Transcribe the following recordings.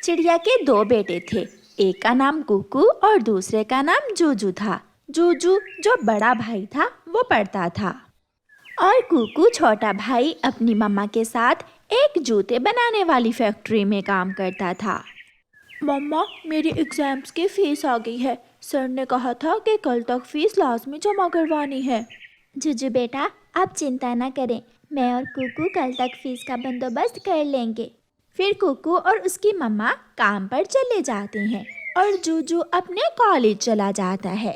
चिड़िया के दो बेटे थे। एक का नाम कुकू और दूसरे का नाम जूजू था। जूजू जो बड़ा भाई था वो पढ़ता था और कुकू छोटा भाई अपनी मम्मा के साथ एक जूते बनाने वाली फैक्ट्री में काम करता था। मम्मा, मेरी एग्जाम्स की फीस आ गई है। सर ने कहा था कि कल तक फीस लाजमी जमा करवानी है। जुजू बेटा, आप चिंता न करें, मैं और कुकू कल तक फीस का बंदोबस्त कर लेंगे। फिर कुकू और उसकी मम्मा काम पर चले जाते हैं और जूजू अपने कॉलेज चला जाता है।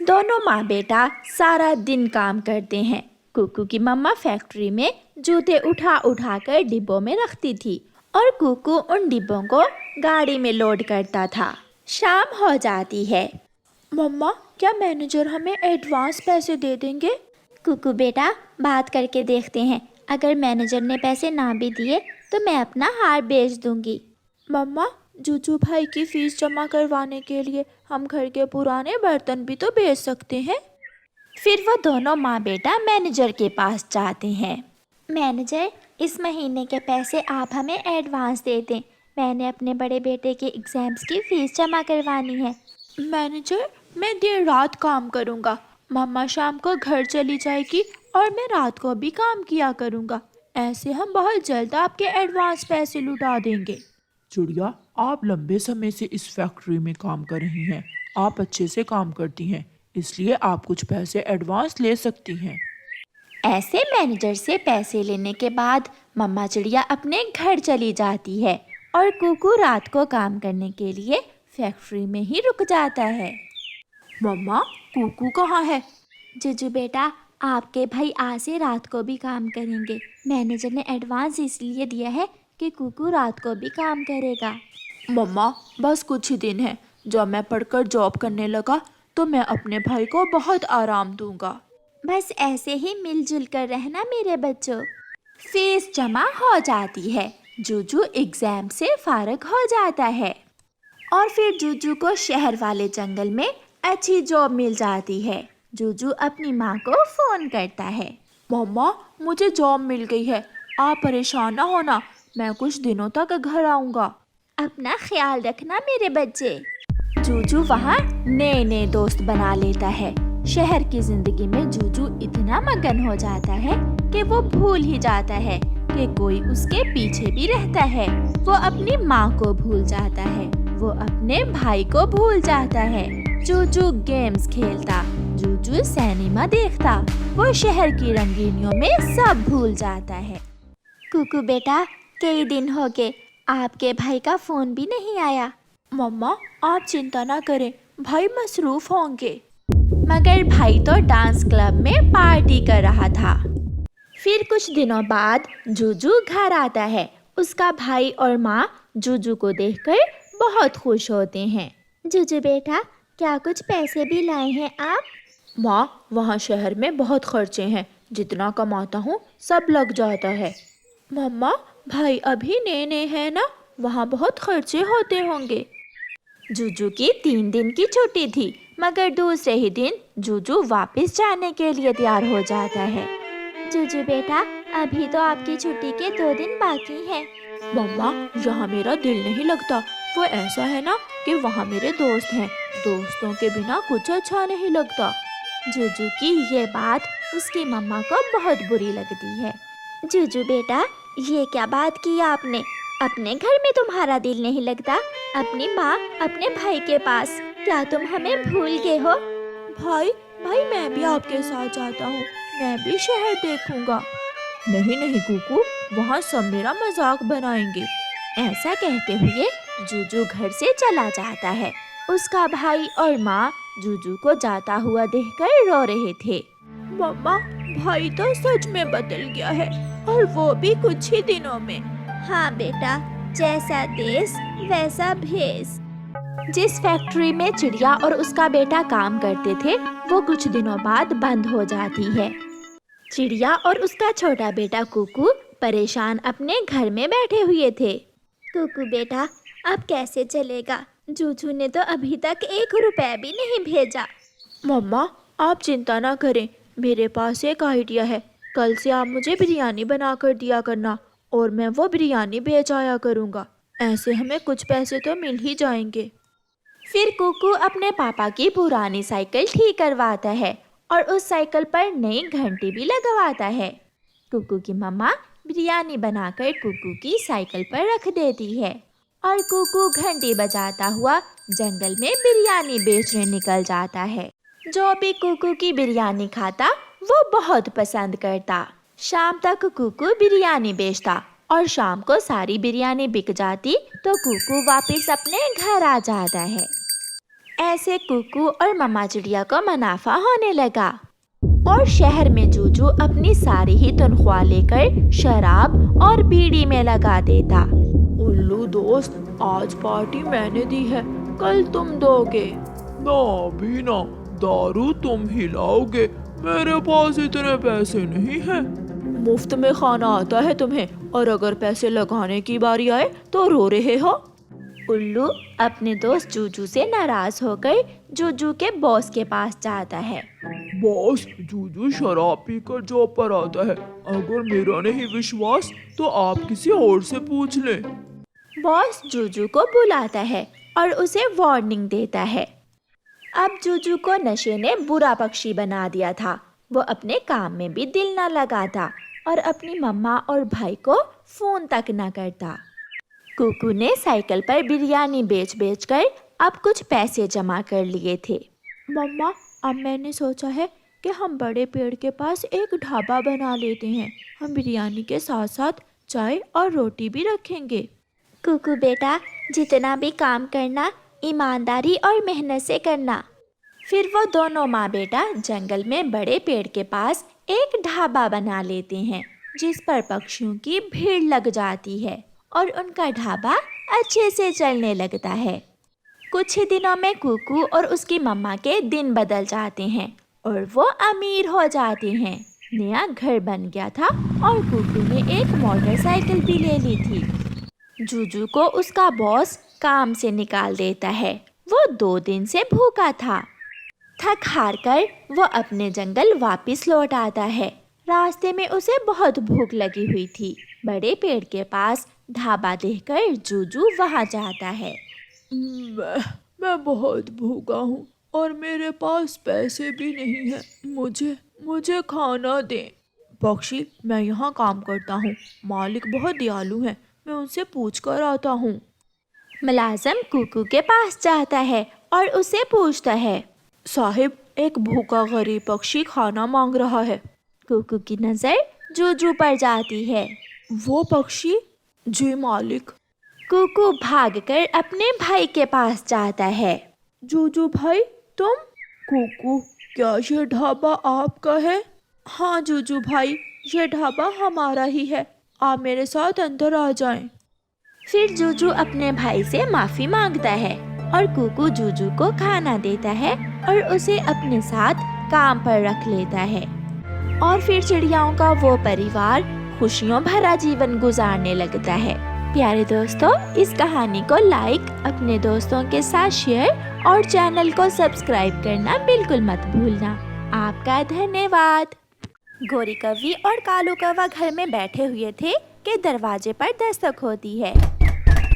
दोनों माँ बेटा सारा दिन काम करते हैं। कुकू की मम्मा फैक्ट्री में जूते उठा उठा कर डिब्बों में रखती थी और कुकू उन डिब्बों को गाड़ी में लोड करता था। शाम हो जाती है। मम्मा, क्या मैनेजर हमें एडवांस पैसे दे देंगे? कुकू बेटा, बात करके देखते हैं। अगर मैनेजर ने पैसे ना भी दिए तो मैं अपना हार बेच दूंगी। मम्मा, जूजू भाई की फीस जमा करवाने के लिए हम घर के पुराने बर्तन भी तो बेच सकते हैं। फिर वो दोनों माँ बेटा मैनेजर के पास जाते हैं। मैनेजर, इस महीने के पैसे आप हमें एडवांस दे दें। मैंने अपने बड़े बेटे के एग्ज़ाम्स की फ़ीस जमा करवानी है। मैनेजर, मैं देर रात काम करूँगा। मम्मा शाम को घर चली जाएगी और मैं रात को भी काम किया करूँगा। ऐसे हम बहुत जल्द आपके एडवांस पैसे लौटा देंगे। चिड़िया, आप लंबे समय से इस फैक्ट्री में काम कर रही हैं। आप अच्छे से काम करती हैं, इसलिए आप कुछ पैसे एडवांस ले सकती हैं। ऐसे मैनेजर से पैसे लेने के बाद मम्मा चिड़िया अपने घर चली जाती है और कुकू रात को काम करने के लिए फैक्ट्री में ही रुक जाता है। मम्मा, कुकू कहाँ है? जुजू बेटा, आपके भाई आज से रात को भी काम करेंगे। मैनेजर ने एडवांस इसलिए दिया है कि कुकू रात को भी काम करेगा। मम्मा, बस कुछ ही दिन है। जब मैं पढ़कर जॉब करने लगा तो मैं अपने भाई को बहुत आराम दूंगा। बस ऐसे ही मिलजुल कर रहना मेरे बच्चों। फीस जमा हो जाती है। जूजू एग्जाम से फारिग हो जाता है और फिर जूजू को शहर वाले जंगल में अच्छी जॉब मिल जाती है। जूजू अपनी माँ को फोन करता है। मम्मा, मुझे जॉब मिल गई है। आप परेशान ना होना, मैं कुछ दिनों तक घर आऊँगा। अपना ख्याल रखना मेरे बच्चे। जूजू वहाँ नए नए दोस्त बना लेता है। शहर की जिंदगी में जूजू इतना मगन हो जाता है कि वो भूल ही जाता है कि कोई उसके पीछे भी रहता है। वो अपनी माँ को भूल जाता है, वो अपने भाई को भूल जाता है। जूजू गेम्स खेलता, जूजू सिनेमा देखता, वो शहर की रंगीनियों में सब भूल जाता है। कुकू बेटा, कई दिन हो गए, आपके भाई का फोन भी नहीं आया। मम्मा, आप चिंता ना करें, भाई मसरूफ होंगे। मगर भाई तो डांस क्लब में पार्टी कर रहा था। फिर कुछ दिनों बाद जूजू घर आता है। उसका भाई और माँ जूजू को देखकर बहुत खुश होते हैं। जूजू बेटा, क्या कुछ पैसे भी लाए हैं आप? माँ, वहाँ शहर में बहुत खर्चे हैं। जितना कमाता हूँ सब लग जाता है। मम्मा, भाई अभी नए नए हैं ना, वहाँ बहुत खर्चे होते होंगे। जूजू की 3 दिन की छुट्टी थी, मगर दूसरे ही दिन जूजू वापस जाने के लिए तैयार हो जाता है। जूजू बेटा, अभी तो आपकी छुट्टी के 2 दिन बाकी हैं। मम्मा, यहाँ मेरा दिल नहीं लगता। वो ऐसा है ना कि वहाँ मेरे दोस्त हैं। दोस्तों के बिना कुछ अच्छा नहीं लगता। जूजू की ये बात उसकी मम्मा को बहुत बुरी लगती है। जूजू बेटा, ये क्या बात की आपने? अपने घर में तुम्हारा दिल नहीं लगता? अपनी माँ, अपने भाई के पास, क्या तुम हमें भूल गए हो? भाई, मैं भी आपके साथ जाता हूँ। मैं भी शहर देखूंगा। नहीं नहीं कुकू, वहाँ सब मेरा मजाक बनाएंगे। ऐसा कहते हुए जूजू घर से चला जाता है। उसका भाई और माँ जूजू को जाता हुआ देखकर रो रहे थे। मम्मा, भाई तो सच में बदल गया है, और वो भी कुछ ही दिनों में। हाँ बेटा, जैसा देश वैसा भेष। जिस फैक्ट्री में चिड़िया और उसका बेटा काम करते थे वो कुछ दिनों बाद बंद हो जाती है। चिड़िया और उसका छोटा बेटा कुकू परेशान अपने घर में बैठे हुए थे। कुकू बेटा, अब कैसे चलेगा? जूजू ने तो अभी तक 1 रुपया भी नहीं भेजा। मम्मा, आप चिंता ना करें, मेरे पास एक आइडिया है। कल से आप मुझे बिरयानी बना कर दिया करना और मैं वो बिरयानी बेच आया करूँगा। ऐसे हमें कुछ पैसे तो मिल ही जाएंगे। फिर कुकू अपने पापा की पुरानी साइकिल ठीक करवाता है और उस साइकिल पर नई घंटी भी लगवाता है। कुकू की मम्मा बिरयानी बनाकर कुकू की साइकिल पर रख देती है और कुकू घंटी बजाता हुआ जंगल में बिरयानी बेचने निकल जाता है। जो भी कुकू की बिरयानी खाता वो बहुत पसंद करता। शाम तक कुकू बिरयानी बेचता और शाम को सारी बिरयानी बिक जाती तो कुकू वापस अपने घर आ जाता है। ऐसे कुकू और मम्मा चिड़िया को मुनाफा होने लगा और शहर में जूजू अपनी सारी ही तनख्वाह लेकर शराब और बीड़ी में लगा देता। उल्लू दोस्त, आज पार्टी मैंने दी है, कल तुम दोगे। ना भी ना, दारू तुम ही लाओगे, मेरे पास इतने पैसे नहीं हैं। मुफ्त में खाना आता है तुम्हें और अगर पैसे लगाने की बारी आए तो रो रहे हो। उल्लू अपने दोस्त जूजू से नाराज होकर जूजू के बॉस के पास जाता है। बॉस, जूजू शराब पीकर जॉब पर आता है, अगर मेरा नहीं विश्वास तो आप किसी और से पूछ लें। बॉस जूजू को बुलाता है और उसे वार्निंग देता है। अब जूजू को नशे ने बुरा पक्षी बना दिया था। वो अपने काम में भी दिल न लगाता और अपनी मम्मा और भाई को फोन तक न करता। कुकू ने साइकिल पर बिरयानी बेच कर अब कुछ पैसे जमा कर लिए थे। मम्मा, अब मैंने सोचा है कि हम बड़े पेड़ के पास एक ढाबा बना लेते हैं। हम बिरयानी के साथ साथ चाय और रोटी भी रखेंगे। कुकू बेटा, जितना भी काम करना ईमानदारी और मेहनत से करना। फिर वो दोनों माँ बेटा जंगल में बड़े पेड़ के पास एक ढाबा बना लेते हैं जिस पर पक्षियों की भीड़ लग जाती है और उनका ढाबा अच्छे से चलने लगता है। कुछ ही दिनों में कुकू और उसकी मम्मा के दिन बदल जाते हैं और वो अमीर हो जाते हैं। नया घर बन गया था और कुकू ने एक मोटरसाइकिल भी ले ली थी। जूजू को उसका बॉस काम से निकाल देता है। वो 2 दिन से भूखा था। थक हार कर वो अपने जंगल वापस लौट आता है। रास्ते में उसे बहुत भूख लगी हुई थी। बड़े पेड़ के पास ढाबा देखकर जूजू वहां जाता है। मैं बहुत भूखा हूँ और मेरे पास पैसे भी नहीं है, मुझे खाना दें। पक्षी, मैं यहाँ काम करता हूँ, मालिक बहुत दयालु हैं, मैं उनसे पूछ कर आता हूँ। मुलाजिम कुकू के पास जाता है और उसे पूछता है, साहिब, एक भूखा गरीब पक्षी खाना मांग रहा है। कुकू की नज़र जूजू पर जाती है। वो पक्षी? जी मालिक। कुकू भागकर अपने भाई के पास जाता है। जूजू भाई, तुम? कुकू, क्या ये ढाबा आपका है? हाँ जूजू भाई, ये ढाबा हमारा ही है, आप मेरे साथ अंदर आ जाएं। फिर जूजू अपने भाई से माफ़ी मांगता है और कुकू जूजू को खाना देता है और उसे अपने साथ काम पर रख लेता है। और फिर चिड़ियाओं का वो परिवार खुशियों भरा जीवन गुजारने लगता है। प्यारे दोस्तों, इस कहानी को लाइक, अपने दोस्तों के साथ शेयर और चैनल को सब्सक्राइब करना बिल्कुल मत भूलना। आपका धन्यवाद। गोरी कौवी और कालू कौवा घर में बैठे हुए थे कि दरवाजे पर दस्तक होती है।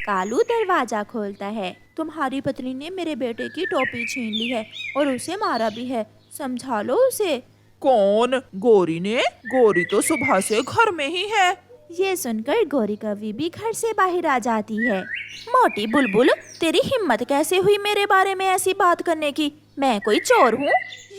कालू दरवाजा खोलता है। तुम्हारी पत्नी ने मेरे बेटे की टोपी छीन ली है और उसे मारा भी है, समझा लो उसे। कौन? गोरी ने? गोरी तो सुबह से घर में ही है। ये सुनकर गोरी कौवी भी घर से बाहर आ जाती है। मोटी बुलबुल, तेरी हिम्मत कैसे हुई मेरे बारे में ऐसी बात करने की? मैं कोई चोर हूँ?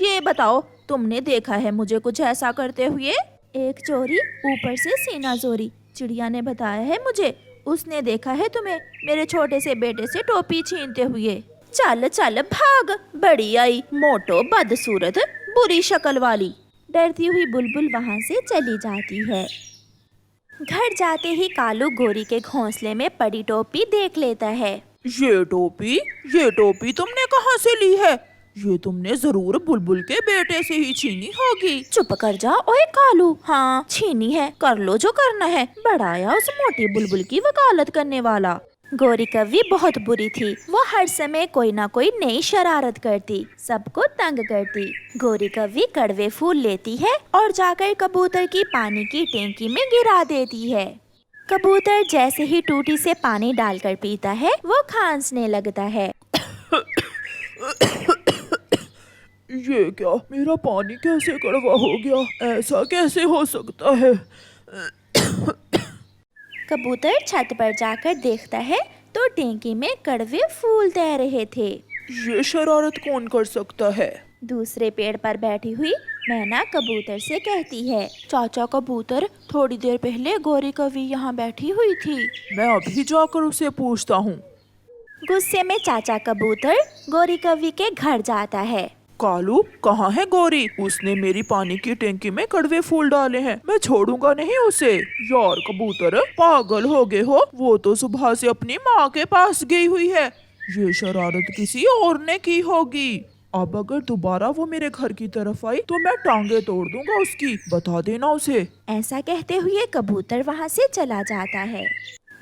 ये बताओ, तुमने देखा है मुझे कुछ ऐसा करते हुए? एक चोरी, ऊपर से सीना चोरी। चिड़िया ने बताया है मुझे, उसने देखा है तुम्हें मेरे छोटे से बेटे से टोपी छीनते हुए। चल चल भाग, बड़ी आई, मोटो बदसूरत, बुरी शक्ल वाली। डरती हुई बुलबुल वहाँ से चली जाती है। घर जाते ही कालू गोरी के घोंसले में पड़ी टोपी देख लेता है। ये टोपी तुमने कहाँ से ली है? ये तुमने जरूर बुलबुल के बेटे से ही छीनी होगी। चुप कर जा ओए कालू, हाँ छीनी है, कर लो जो करना है। बड़ाया उस मोटी बुलबुल की वकालत करने वाला। गोरी कौवी बहुत बुरी थी। वो हर समय कोई ना कोई नई शरारत करती, सबको तंग करती। गोरी कौवी कड़वे फूल लेती है और जाकर कबूतर की पानी की टैंकी में गिरा देती है। कबूतर जैसे ही टूटी से पानी डालकर पीता है वो खांसने लगता है। ये क्या, मेरा पानी कैसे कड़वा हो गया? ऐसा कैसे हो सकता है? कबूतर छत पर जाकर देखता है तो टैंकी में कड़वे फूल तैर रहे थे। ये शरारत कौन कर सकता है? दूसरे पेड़ पर बैठी हुई मैना कबूतर से कहती है, चाचा कबूतर, थोड़ी देर पहले गौरी कवि यहाँ बैठी हुई थी। मैं अभी जाकर उसे पूछता हूँ। गुस्से में चाचा कबूतर गौरी कवि के घर जाता है। कालू, कहाँ है गौरी? उसने मेरी पानी की टैंकी में कड़वे फूल डाले हैं, मैं छोड़ूंगा नहीं उसे। यार कबूतर, पागल हो गए हो? वो तो सुबह से अपनी माँ के पास गई हुई है। ये शरारत किसी और ने की होगी। अब अगर दोबारा वो मेरे घर की तरफ आई तो मैं टांगे तोड़ दूंगा उसकी, बता देना उसे। ऐसा कहते हुए कबूतर वहाँ से चला जाता है।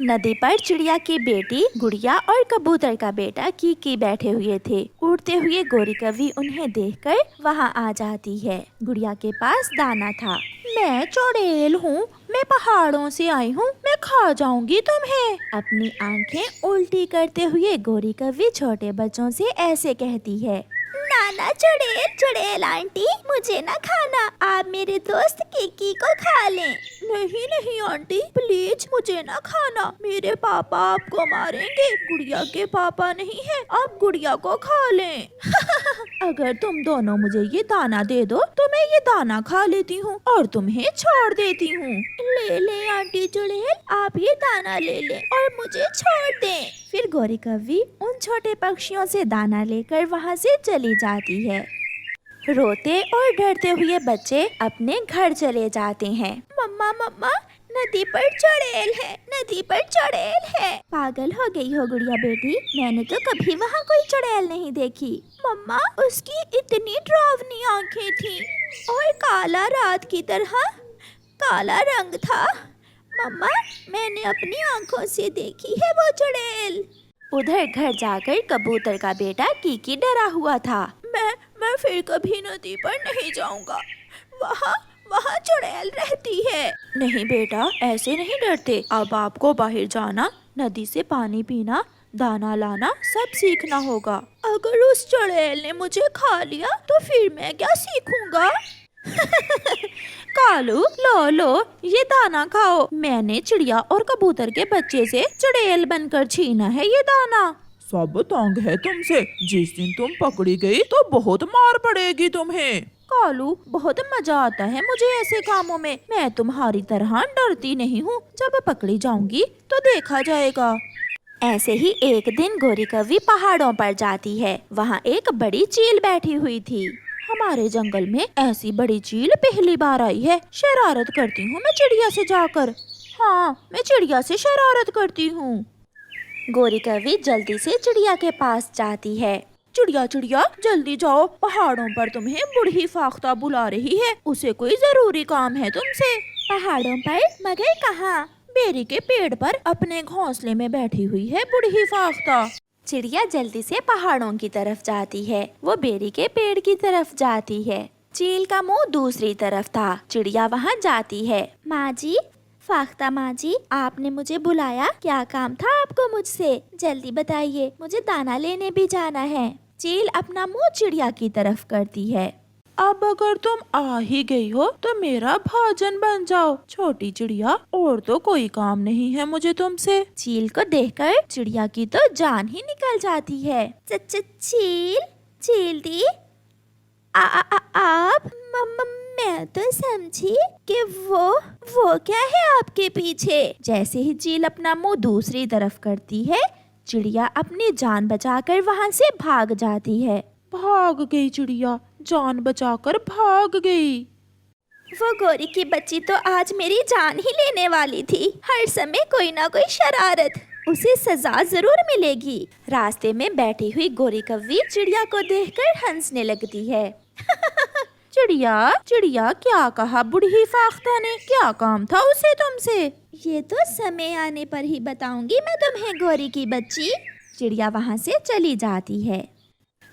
नदी पर चिड़िया की बेटी गुड़िया और कबूतर का बेटा कीकी बैठे हुए थे। उड़ते हुए गौरी कवि उन्हें देखकर वहाँ आ जाती है। गुड़िया के पास दाना था। मैं चुड़ैल हूँ, मैं पहाड़ों से आई हूँ, मैं खा जाऊंगी तुम्हें। अपनी आंखें उल्टी करते हुए गौरी कवि छोटे बच्चों से ऐसे कहती है, नाना चुड़ैल, चुड़ैल आंटी, मुझे ना खाना, आप मेरे दोस्त किकी को खा लें। नहीं नहीं आंटी, प्लीज मुझे ना खाना, मेरे पापा आपको मारेंगे। गुड़िया के पापा नहीं है, आप गुड़िया को खा लें। अगर तुम दोनों मुझे ये दाना दे दो तो मैं ये दाना खा लेती हूँ और तुम्हें छोड़ देती हूँ। ले ले आंटी चुड़ैल, आप ये दाना ले लें और मुझे छोड़ दें। फिर गौरी कवि उन छोटे पक्षियों से दाना लेकर वहाँ से चली जाती है। रोते और डरते हुए बच्चे अपने घर चले जाते हैं। मम्मा मम्मा, नदी पर चुड़ैल है, नदी पर चुड़ैल है। पागल हो गई हो गुड़िया बेटी, मैंने तो कभी वहाँ कोई चुड़ैल नहीं देखी। मम्मा, उसकी इतनी डरावनी आंखें थी और काला रात की तरह काला रंग था। मम्मा, मैंने अपनी आंखों से देखी है वो चुड़ैल। उधर घर जाकर कबूतर का बेटा कीकी डरा हुआ था। मैं फिर कभी नदी पर नहीं जाऊंगा, वहाँ चुड़ैल रहती है। नहीं बेटा, ऐसे नहीं डरते। अब आपको बाहर जाना, नदी से पानी पीना, दाना लाना सब सीखना होगा। अगर उस चुड़ैल ने मुझे खा लिया तो फिर मैं क्या सीखूंगा? कालू, लो ये दाना खाओ। मैंने चिड़िया और कबूतर के बच्चे से चुड़ैल बनकर छीना है ये दाना। सब तंग है तुमसे, जिस दिन तुम पकड़ी गई तो बहुत मार पड़ेगी तुम्हें। कालू, बहुत मजा आता है मुझे ऐसे कामों में। मैं तुम्हारी तरह डरती नहीं हूँ, जब पकड़ी जाऊंगी तो देखा जाएगा। ऐसे ही एक दिन गौरी कवि पहाड़ों पर जाती है। वहाँ एक बड़ी चील बैठी हुई थी। हमारे जंगल में ऐसी बड़ी चील पहली बार आई है। शरारत करती हूँ मैं चिड़िया से जाकर। हाँ, मैं चिड़िया से शरारत करती हूँ। गौरी कवि जल्दी से चिड़िया के पास जाती है। चिड़िया चिड़िया, जल्दी जाओ, पहाड़ों पर तुम्हें बूढ़ी फाख्ता बुला रही है, उसे कोई जरूरी काम है तुमसे। पहाड़ों पर? मगर कहाँ? बेरी के पेड़ पर अपने घोंसले में बैठी हुई है बूढ़ी फाख्ता। चिड़िया जल्दी से पहाड़ों की तरफ जाती है। वो बेरी के पेड़ की तरफ जाती है। चील का मुंह दूसरी तरफ था। चिड़िया वहाँ जाती है। माँ जी, फाख्ता माँ जी, आपने मुझे बुलाया, क्या काम था आपको मुझसे? जल्दी बताइए, मुझे दाना लेने भी जाना है। चील अपना मुंह चिड़िया की तरफ करती है। अब अगर तुम आ ही गई हो तो मेरा भाजन बन जाओ छोटी चिड़िया, और तो कोई काम नहीं है मुझे तुमसे। चील को देखकर चिड़िया की तो जान ही निकल जाती है। चील दी, आप मैं तो समझी कि वो क्या है आपके पीछे। जैसे ही चील अपना मुंह दूसरी तरफ करती है, चिड़िया अपनी जान बचाकर वहाँ से भाग जाती है। भाग गई चिड़िया, जान बचाकर भाग गई। वो गौरी की बच्ची तो आज मेरी जान ही लेने वाली थी। हर समय कोई ना कोई शरारत, उसे सजा जरूर मिलेगी। रास्ते में बैठी हुई गौरी कव्वी चिड़िया को देखकर हंसने लगती है। चिड़िया चिड़िया, क्या कहा बूढ़ी फाख्ता ने? क्या काम था उसे तुमसे? ये तो समय आने पर ही बताऊंगी मैं तुम्हें गौरी की बच्ची। चिड़िया वहाँ से चली जाती है।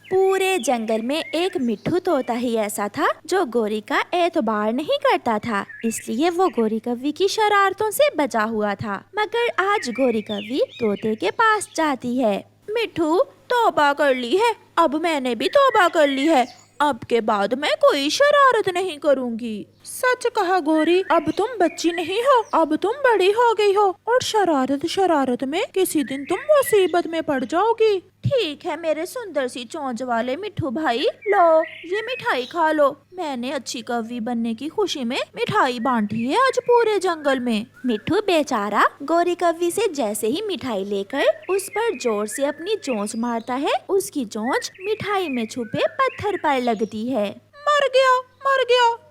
पूरे जंगल में एक मिट्ठू तोता ही ऐसा था जो गोरी का एतबार नहीं करता था, इसलिए वो गोरी कव्वी की शरारतों से बचा हुआ था। मगर आज गोरी कव्वी तोते के पास जाती है। मिट्ठू, तौबा कर ली है, अब मैंने भी तौबा कर ली है, अब के बाद मैं कोई शरारत नहीं करूंगी। सच कहा गोरी, अब तुम बच्ची नहीं हो, अब तुम बड़ी हो गई हो और शरारत में किसी दिन तुम मुसीबत में पड़ जाओगी। ठीक है मेरे सुंदर सी चोंच वाले मिट्ठू भाई, लो ये मिठाई खा लो। मैंने अच्छी कव्वी बनने की खुशी में मिठाई बांटी है आज पूरे जंगल में। मिट्ठू बेचारा गोरी कव्वी से जैसे ही मिठाई लेकर उस पर जोर से अपनी चोंच मारता है, उसकी चोंच मिठाई में छुपे पत्थर पर लगती है। मर गया,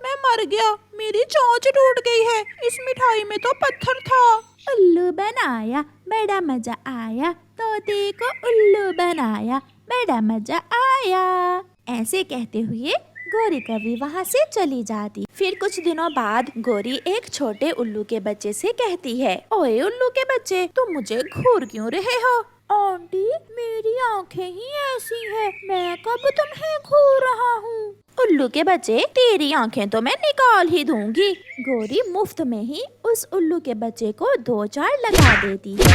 मैं मर गया, मेरी चोंच टूट गई है, इस मिठाई में तो पत्थर था। उल्लू बनाया, बड़ा मजा आया, तोते को उल्लू बनाया, बड़ा मजा आया। ऐसे कहते हुए गोरी कव्वी वहाँ से चली जाती। फिर कुछ दिनों बाद गोरी एक छोटे उल्लू के बच्चे से कहती है, ओए उल्लू के बच्चे, तुम मुझे घूर क्यों रहे हो? आंटी, मेरी आंखें ही ऐसी हैं, मैं कब तुम्हें घूर रहा हूँ? उल्लू के बच्चे, तेरी आंखें तो मैं निकाल ही दूंगी। गोरी मुफ्त में ही उस उल्लू के बच्चे को 2-4 लगा देती है।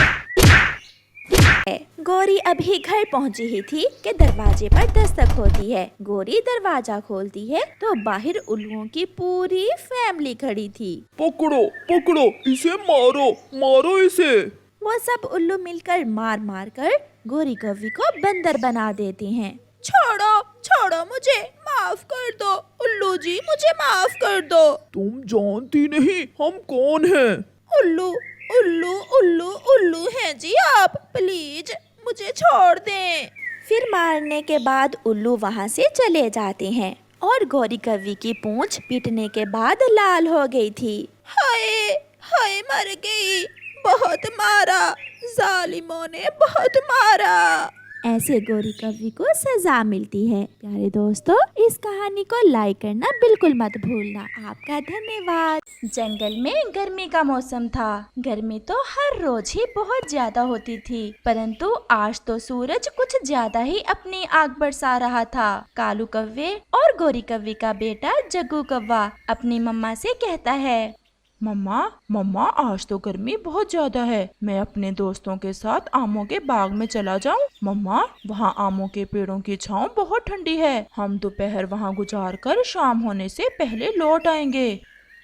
गोरी अभी घर पहुंची ही थी कि दरवाजे पर दस्तक होती है। गोरी दरवाजा खोलती है तो बाहर उल्लुओं की पूरी फैमिली खड़ी थी। पकड़ो, इसे मारो इसे। वो सब उल्लू मिलकर मार कर गोरी कव्वी को बंदर बना देते हैं। छोड़ो मुझे, माफ कर दो उल्लू जी, मुझे माफ कर दो। तुम जानती नहीं हम कौन हैं? उल्लू हैं जी आप, प्लीज मुझे छोड़ दें। फिर मारने के बाद उल्लू वहाँ से चले जाते हैं और गोरी कव्वी की पूंछ पीटने के बाद लाल हो गई थी। हाय मर गई, बहुत मारा, जालिमों ने बहुत मारा। ऐसे गोरी कव्वी को सजा मिलती है। प्यारे दोस्तों, इस कहानी को लाइक करना बिल्कुल मत भूलना। आपका धन्यवाद। जंगल में गर्मी का मौसम था। गर्मी तो हर रोज ही बहुत ज्यादा होती थी, परंतु आज तो सूरज कुछ ज्यादा ही अपनी आग बरसा रहा था। कालू कव्वे और गोरी कव्वी का बेटा जग्गू कव्वा अपनी मम्मा से कहता है, मम्मा आज तो गर्मी बहुत ज्यादा है, मैं अपने दोस्तों के साथ आमों के बाग में चला जाऊं? मम्मा, वहाँ आमों के पेड़ों की छांव बहुत ठंडी है, हम दोपहर वहाँ गुजार कर शाम होने से पहले लौट आएंगे।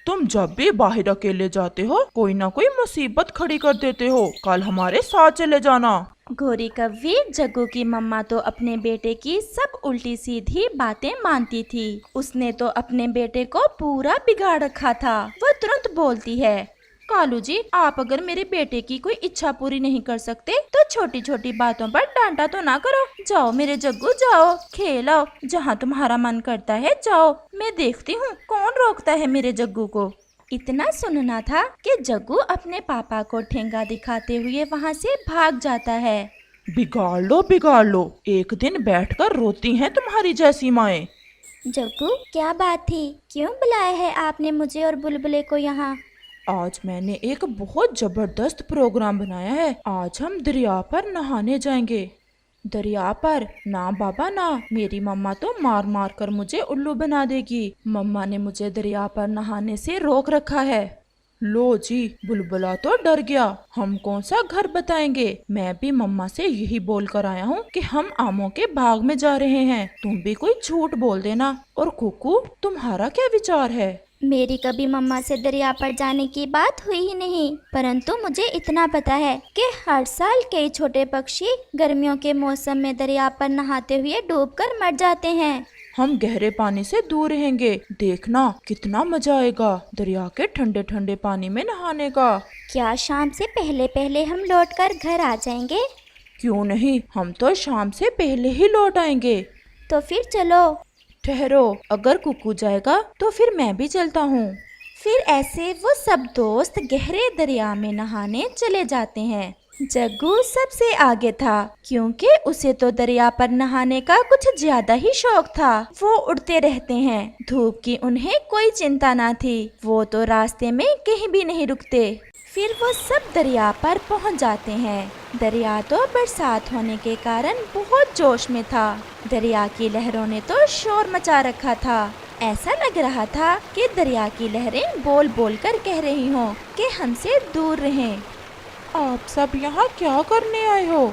तुम जब भी बाहर अकेले जाते हो कोई ना कोई मुसीबत खड़ी कर देते हो, कल हमारे साथ चले जाना। गोरी कव्वी जग्गू की मम्मा तो अपने बेटे की सब उल्टी सीधी बातें मानती थी। उसने तो अपने बेटे को पूरा बिगाड़ रखा था। वो तुरंत बोलती है, कालू जी, आप अगर मेरे बेटे की कोई इच्छा पूरी नहीं कर सकते तो छोटी छोटी बातों पर डांटा तो ना करो। जाओ मेरे जग्गू, जाओ खेलो, जहाँ तुम्हारा मन करता है जाओ, मैं देखती हूँ कौन रोकता है मेरे जग्गू को। इतना सुनना था कि जग्गू अपने पापा को ठेंगा दिखाते हुए वहाँ से भाग जाता है। बिगाड़ लो, एक दिन बैठकर रोती हैं तुम्हारी जैसी माएं। जग्गू, क्या बात थी? क्यों बुलाया है आपने मुझे और बुलबुले को यहाँ? आज मैंने एक बहुत जबरदस्त प्रोग्राम बनाया है। आज हम दरिया पर नहाने जाएंगे। दरिया पर? ना बाबा ना, मेरी मम्मा तो मार कर मुझे उल्लू बना देगी। मम्मा ने मुझे दरिया पर नहाने से रोक रखा है। लो जी, बुलबुला तो डर गया। हम कौन सा घर बताएंगे। मैं भी मम्मा से यही बोल कर आया हूँ कि हम आमों के बाग में जा रहे हैं। तुम भी कोई झूठ बोल देना। और कुकू, तुम्हारा क्या विचार है? मेरी कभी मम्मा से दरिया पर जाने की बात हुई ही नहीं, परंतु मुझे इतना पता है कि हर साल कई छोटे पक्षी गर्मियों के मौसम में दरिया पर नहाते हुए डूबकर मर जाते हैं। हम गहरे पानी से दूर रहेंगे, देखना कितना मजा आएगा दरिया के ठंडे ठंडे पानी में नहाने का। क्या शाम से पहले पहले हम लौटकर घर आ जाएंगे? क्यों नहीं, हम तो शाम से पहले ही लौट आएंगे। तो फिर चलो। ठहरो, अगर कुकू जाएगा तो फिर मैं भी चलता हूँ। फिर ऐसे वो सब दोस्त गहरे दरिया में नहाने चले जाते हैं। जग्गू सबसे आगे था क्योंकि उसे तो दरिया पर नहाने का कुछ ज्यादा ही शौक था। वो उड़ते रहते हैं, धूप की उन्हें कोई चिंता ना थी। वो तो रास्ते में कहीं भी नहीं रुकते। پھر وہ سب دریا پر پہنچ جاتے ہیں۔ دریا تو برسات ہونے کے کارن بہت جوش میں تھا۔ دریا کی لہروں نے تو شور مچا رکھا تھا۔ ایسا لگ رہا تھا کہ دریا کی لہریں بول بول کر کہہ رہی ہوں کہ ہم سے دور رہیں۔ آپ سب یہاں کیا کرنے آئے ہو؟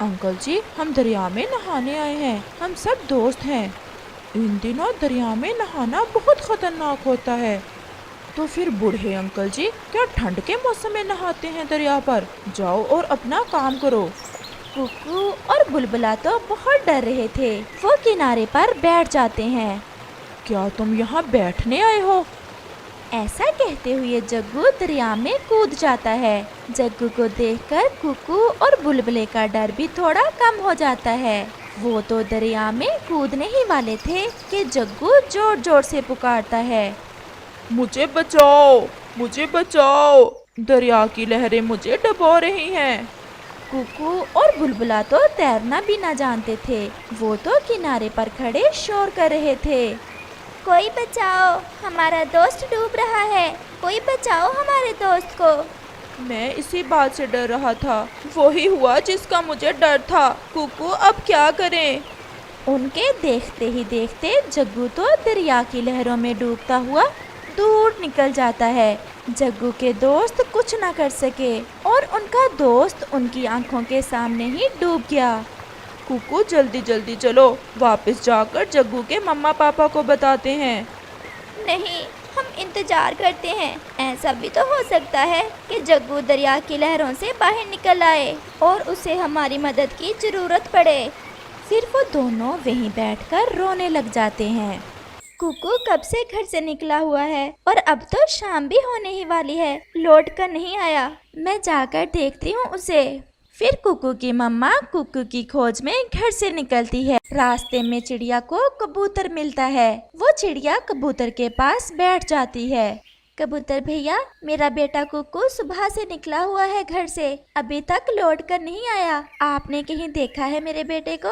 انکل جی، ہم دریا میں نہانے آئے ہیں، ہم سب دوست ہیں۔ ان دنوں دریا میں نہانا بہت خطرناک ہوتا ہے۔ تو پھر بوڑھے انکل جی کیا ٹھنڈ کے موسم میں نہاتے ہیں دریا پر؟ جاؤ اور اپنا کام کرو۔ ککو اور بلبلا تو بہت ڈر رہے تھے۔ وہ کنارے پر بیٹھ جاتے ہیں۔ کیا تم یہاں بیٹھنے آئے ہو؟ ایسا کہتے ہوئے جگو دریا میں کود جاتا ہے۔ جگو کو دیکھ کر ککو اور بلبلے کا ڈر بھی تھوڑا کم ہو جاتا ہے۔ وہ تو دریا میں کودنے ہی والے تھے کہ جگو زور زور سے پکارتا ہے، مجھے بچاؤ، مجھے بچاؤ، دریا کی لہریں مجھے ڈبو رہی ہیں۔ ککو اور بلبلا تو تیرنا بھی نہ جانتے تھے۔ وہ تو کنارے پر کھڑے شور کر رہے تھے، کوئی بچاؤ، ہمارا دوست ڈوب رہا ہے، کوئی بچاؤ ہمارے دوست کو۔ میں اسی بات سے ڈر رہا تھا، وہی ہوا جس کا مجھے ڈر تھا۔ کوکو اب کیا کریں؟ ان کے دیکھتے ہی دیکھتے جگو تو دریا کی لہروں میں ڈوبتا ہوا دور نکل جاتا ہے۔ جگو کے دوست کچھ نہ کر سکے اور ان کا دوست ان کی آنکھوں کے سامنے ہی ڈوب گیا۔ کوکو جلدی جلدی چلو، واپس جا کر جگو کے مما پاپا کو بتاتے ہیں۔ نہیں، ہم انتظار کرتے ہیں، ایسا بھی تو ہو سکتا ہے کہ جگو دریا کی لہروں سے باہر نکل آئے اور اسے ہماری مدد کی ضرورت پڑے۔ پھر وہ دونوں وہیں بیٹھ کر رونے لگ جاتے ہیں۔ کوکو کب سے گھر سے نکلا ہوا ہے اور اب تو شام بھی ہونے ہی والی ہے، لوٹ کر نہیں آیا۔ میں جا کر دیکھتی ہوں اسے۔ پھر کوکو کی مما کوکو کی کھوج میں گھر سے نکلتی ہے۔ راستے میں چڑیا کو کبوتر ملتا ہے۔ وہ چڑیا کبوتر کے پاس بیٹھ جاتی ہے۔ کبوتر بھیا، میرا بیٹا کوکو صبح سے نکلا ہوا ہے گھر سے، ابھی تک لوٹ کر نہیں آیا، آپ نے کہیں دیکھا ہے میرے بیٹے کو؟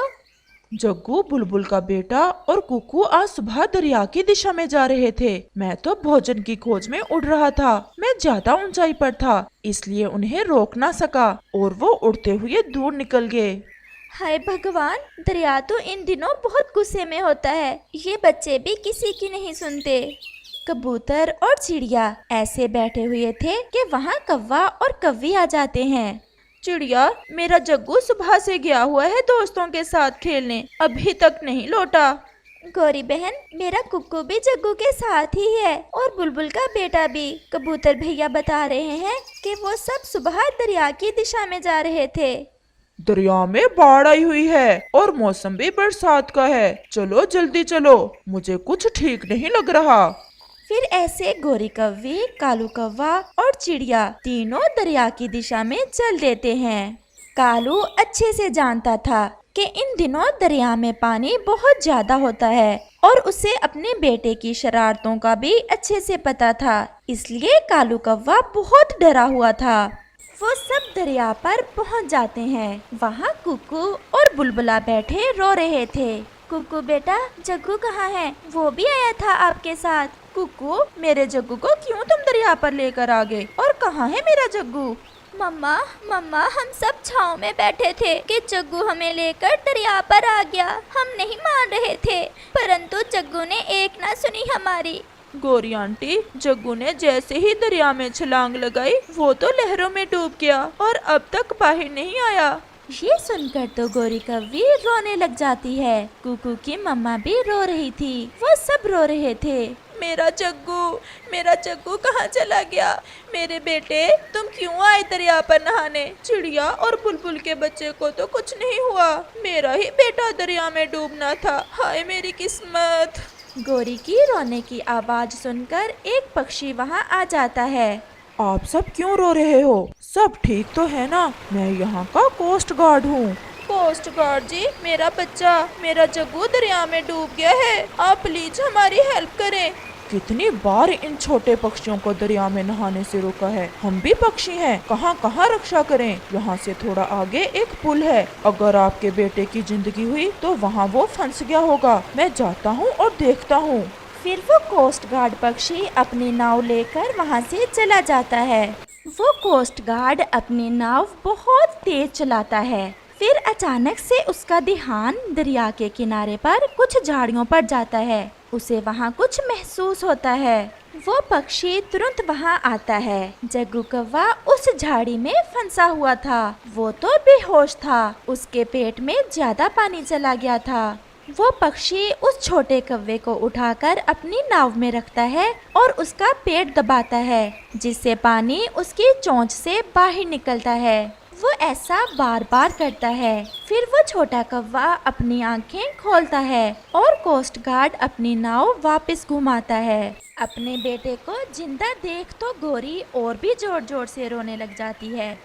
جگو بلبل کا بیٹا اور کوکو آج صبح دریا کی دشا میں جا رہے تھے۔ میں تو بھوجن کی کھوج میں اڑ رہا تھا، میں زیادہ اونچائی پر تھا، اس لیے انہیں روک نہ سکا اور وہ اڑتے ہوئے دور نکل گئے۔ ہائے بھگوان، دریا تو ان دنوں بہت غصے میں ہوتا ہے، یہ بچے بھی کسی کی نہیں سنتے۔ کبوتر اور چڑیا ایسے بیٹھے ہوئے تھے کہ وہاں کوا اور کوی آ جاتے ہیں۔ چڑیا، میرا جگو صبح سے گیا ہوا ہے دوستوں کے ساتھ کھیلنے، ابھی تک نہیں لوٹا۔ گوری بہن، میرا ککو بھی جگو کے ساتھ ہی ہے اور بلبل کا بیٹا بھی۔ کبوتر بھیا بتا رہے ہیں کہ وہ سب صبح دریا کی دشا میں جا رہے تھے۔ دریا میں باڑھ آئی ہوئی ہے اور موسم بھی برسات کا ہے، چلو جلدی چلو، مجھے کچھ ٹھیک نہیں لگ رہا۔ پھر ایسے گوری کوی، کالو کوا اور چڑیا تینوں دریا کی دشا میں چل دیتے ہیں۔ کالو اچھے سے جانتا تھا کہ ان دنوں دریا میں پانی بہت زیادہ ہوتا ہے اور اسے اپنے بیٹے کی شرارتوں کا بھی اچھے سے پتا تھا، اس لیے کالو کوا بہت ڈرا ہوا تھا۔ وہ سب دریا پر پہنچ جاتے ہیں۔ وہاں کوکو اور بلبلا بیٹھے رو رہے تھے۔ کوکو بیٹا، جگو کہاں ہے؟ وہ بھی آیا تھا آپ کے ساتھ؟ کوکو، میرے جگو کو کیوں تم دریا پر لے کر آگے؟ اور کہاں ہے میرا جگو؟ مما، ہم سب چھاؤں میں بیٹھے تھے کہ جگو ہمیں لے کر دریا پر آ گیا، ہم نہیں مان رہے تھے، پرنتو جگو نے ایک نہ سنی ہماری۔ گوری آنٹی، جگو نے جیسے ہی دریا میں چھلانگ لگائی وہ تو لہروں میں ڈوب گیا اور اب تک باہر نہیں آیا۔ یہ سن کر تو گوری کوی رونے لگ جاتی ہے۔ کوکو کی مما بھی رو رہی تھی، وہ سب رو رہے تھے۔ میرا جگو کہاں چلا گیا؟ میرے بیٹے، تم کیوں آئے دریا پر نہانے؟ چڑیا اور بلبل کے بچے کو تو کچھ نہیں ہوا، میرا ہی بیٹا دریا میں ڈوبنا تھا، ہائے میری قسمت۔ گوری کی رونے کی آواز سن کر ایک پکشی وہاں آ جاتا ہے۔ آپ سب کیوں رو رہے ہو؟ سب ٹھیک تو ہے نا؟ میں یہاں کا کوسٹ گارڈ ہوں۔ کوسٹ گارڈ جی، میرا بچہ، میرا جگو دریا میں ڈوب گیا ہے، آپ پلیز ہماری ہیلپ کریں۔ کتنی بار ان چھوٹے پکشیوں کو دریا میں نہانے سے روکا ہے، ہم بھی پکشی ہیں، کہاں کہاں رکشا کریں۔ یہاں سے تھوڑا آگے ایک پل ہے، اگر آپ کے بیٹے کی زندگی ہوئی تو وہاں وہ پھنس گیا ہوگا، میں جاتا ہوں اور دیکھتا ہوں۔ پھر وہ کوسٹ گارڈ پکشی اپنی ناؤ لے کر وہاں سے چلا جاتا ہے۔ वो कोस्ट गार्ड अपनी नाव बहुत तेज चलाता है। फिर अचानक से उसका ध्यान दरिया के किनारे पर कुछ झाड़ियों पर जाता है। उसे वहाँ कुछ महसूस होता है। वो पक्षी तुरंत वहाँ आता है। जग्गू कौवा उस झाड़ी में फंसा हुआ था। वो तो बेहोश था। उसके पेट में ज्यादा पानी चला गया था। वो पक्षी उस छोटे कौवे को उठाकर अपनी नाव में रखता है और उसका पेट दबाता है, जिससे पानी उसकी चोंच से बाहर निकलता है। वो ऐसा बार बार करता है। फिर वो छोटा कौवा अपनी आंखें खोलता है और कोस्ट गार्ड अपनी नाव वापस घुमाता है। अपने बेटे को जिंदा देख तो गोरी और भी जोर जोर से रोने लग जाती है।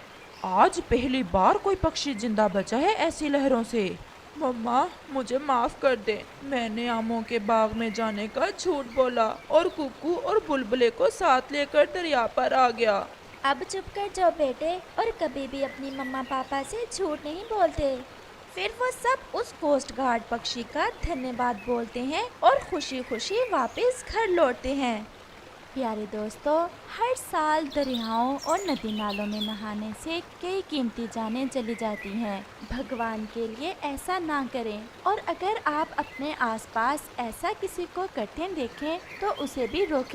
आज पहली बार कोई पक्षी जिंदा बचा है ऐसी लहरों से। मम्मा, मुझे माफ कर दे। मैंने आमों के बाग में जाने का झूठ बोला और कुकू और बुलबुले को साथ लेकर दरिया पर आ गया। अब चुप कर जाओ बेटे, और कभी भी अपनी मम्मा पापा से झूठ नहीं बोलते। फिर वो सब उस कोस्ट गार्ड पक्षी का धन्यवाद बोलते हैं और खुशी खुशी वापस घर लौटते हैं। प्यारे दोस्तों, हर साल दरियाओं और नदी नालों में नहाने से कई कीमती जानें चली जाती हैं। भगवान के लिए ऐसा ना करें, और अगर आप अपने आसपास ऐसा किसी को करते देखें तो उसे भी रोकें।